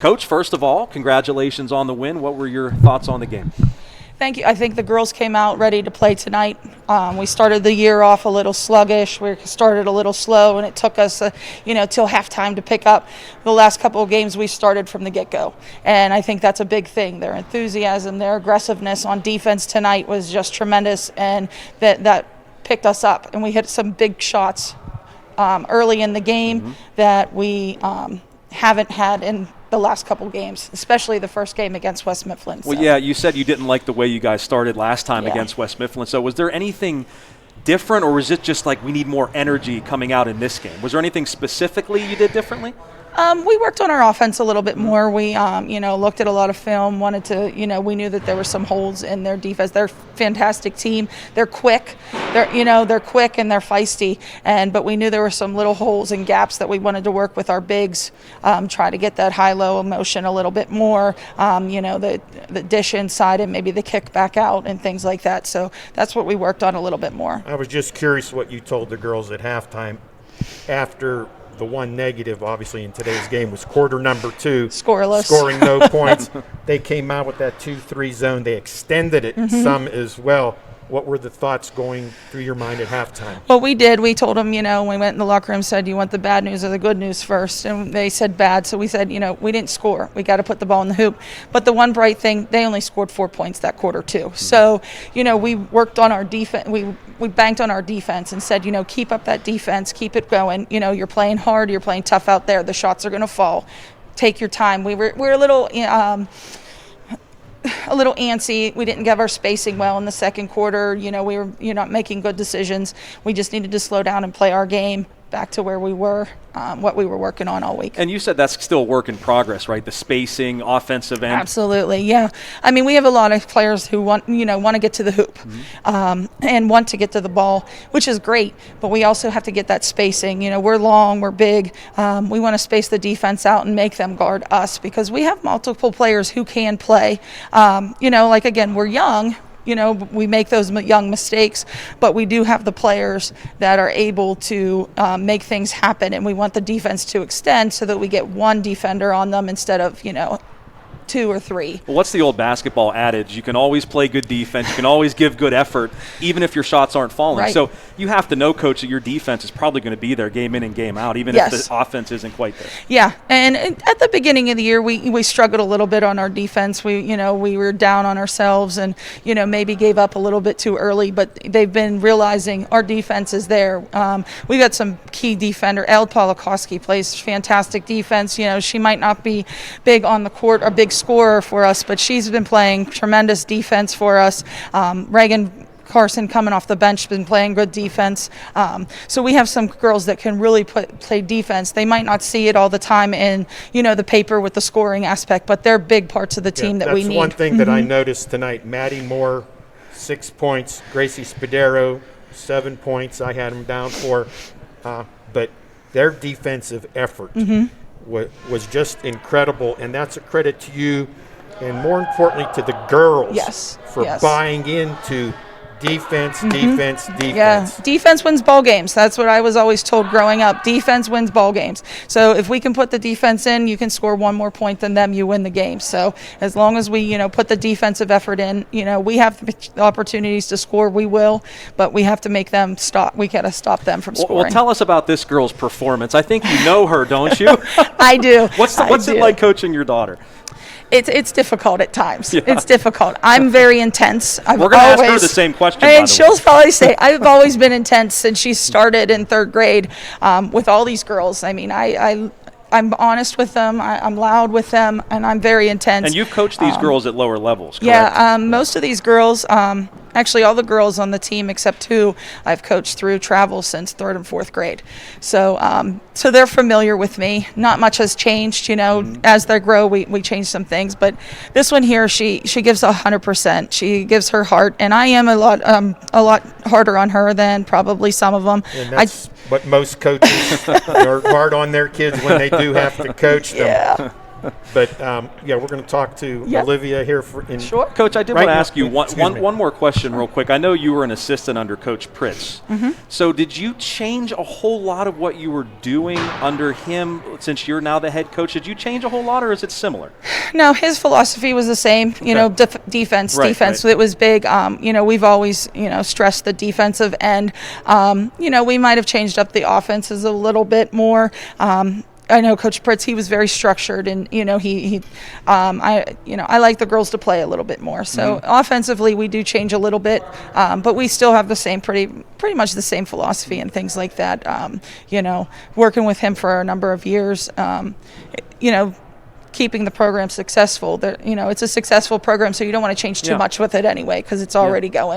Coach, first of all, congratulations on the win. What were your thoughts on the game? Thank you. I think the girls came out ready to play tonight. We started the year off a little sluggish. We started a little slow, and it took us, till halftime to pick up. The last couple of games, we started from the get-go, and I think that's a big thing. Their enthusiasm, their aggressiveness on defense tonight was just tremendous, and that picked us up. And we hit some big shots early in the game that we haven't had in the last couple games, especially the first game against West Mifflin. Well, yeah, you said you didn't like the way you guys started last time against West Mifflin. So was there anything different, or was it just like we need more energy coming out in this game? Was there anything specifically you did differently? We worked on our offense a little bit more. We, looked at a lot of film, wanted to, we knew that there were some holes in their defense. They're a fantastic team. They're quick. They're quick and they're feisty. But we knew there were some little holes and gaps that we wanted to work with our bigs, try to get that high-low motion a little bit more, the dish inside and maybe the kick back out and things like that. So that's what we worked on a little bit more. I was just curious what you told the girls at halftime after the one negative, obviously, in today's game was quarter number 2. Scoreless. Scoring no points. They came out with that 2-3 zone. They extended it some as well. What were the thoughts going through your mind at halftime? Well, we did. We told them, we went in the locker room, said, you want the bad news or the good news first? And they said bad. So we said, we didn't score. We got to put the ball in the hoop. But the one bright thing, they only scored 4 points that quarter too. So, we worked on our defense. We banked on our defense and said, keep up that defense, keep it going. You're playing hard, you're playing tough out there. The shots are going to fall. Take your time. We're a little antsy. We didn't give our spacing well in the second quarter. You're not making good decisions. We just needed to slow down and play our game back to where we were, what we were working on all week. And you said that's still work in progress, right? The spacing, offensive end. Absolutely, yeah. I mean, we have a lot of players who want to get to the hoop and want to get to the ball, which is great. But we also have to get that spacing. We're long, we're big. We want to space the defense out and make them guard us because we have multiple players who can play. Again, we're young. We make those young mistakes, but we do have the players that are able to make things happen, and we want the defense to extend so that we get one defender on them instead of, 2 or 3. Well, what's the old basketball adage? You can always play good defense. You can always give good effort, even if your shots aren't falling. Right. So you have to know, Coach, that your defense is probably going to be there game in and game out, even if the offense isn't quite there. Yeah, and at the beginning of the year, we struggled a little bit on our defense. We were down on ourselves and, maybe gave up a little bit too early, but they've been realizing our defense is there. We got some key defender. Elle Polakowski plays fantastic defense. She might not be big on the court or big scorer for us, but she's been playing tremendous defense for us. Reagan Carson coming off the bench, been playing good defense. So we have some girls that can really play defense. They might not see it all the time in, the paper with the scoring aspect, but they're big parts of the team that we need. That's one thing that I noticed tonight. Maddie Moore, 6 points. Gracie Spadero, 7 points. I had them down for. But their defensive effort was just incredible, and that's a credit to you and more importantly to the girls for buying into defense. Yeah, defense wins ball games. That's what I was always told growing up. Defense wins ball games. So if we can put the defense in, you can score one more point than them, you win the game. So as long as we, put the defensive effort in, we have the opportunities to score, we will, but we have to make them stop. We got to stop them from scoring. Well, tell us about this girl's performance. I think you know her, don't you? I do. What's it like coaching your daughter? It's difficult at times. Yeah. It's difficult. I'm very intense. We're going to ask her the same question. And she'll probably say, I've always been intense since she started in 3rd grade with all these girls. I mean, I'm honest with them, I'm loud with them, and I'm very intense. And you've coached these girls at lower levels, correct? Yeah, most of these girls, actually all the girls on the team except 2, I've coached through travel since 3rd and 4th grade. So so they're familiar with me. Not much has changed, as they grow, we change some things. But this one here, she gives 100%. She gives her heart, and I am a lot harder on her than probably some of them. And that's what most coaches are hard on their kids when they do have to coach them. Yeah. But yeah, we're going to talk to Yep. Olivia here Sure. Coach, I did Right want to now- ask you excuse me. one more question real quick. I know you were an assistant under Coach Pritz. So did you change a whole lot of what you were doing under him since you're now the head coach? Did you change a whole lot, or is it similar? No, his philosophy was the same. You know, defense. Right, Defense. right. It was big. You know, we've always stressed the defensive end. You know, we might have changed up the offenses a little bit more. I know Coach Pritz, he was very structured, and I like the girls to play a little bit more. So offensively, we do change a little bit, but we still have the same pretty much the same philosophy and things like that. Working with him for a number of years, keeping the program successful. It's a successful program, so you don't want to change too much with it anyway because it's already going.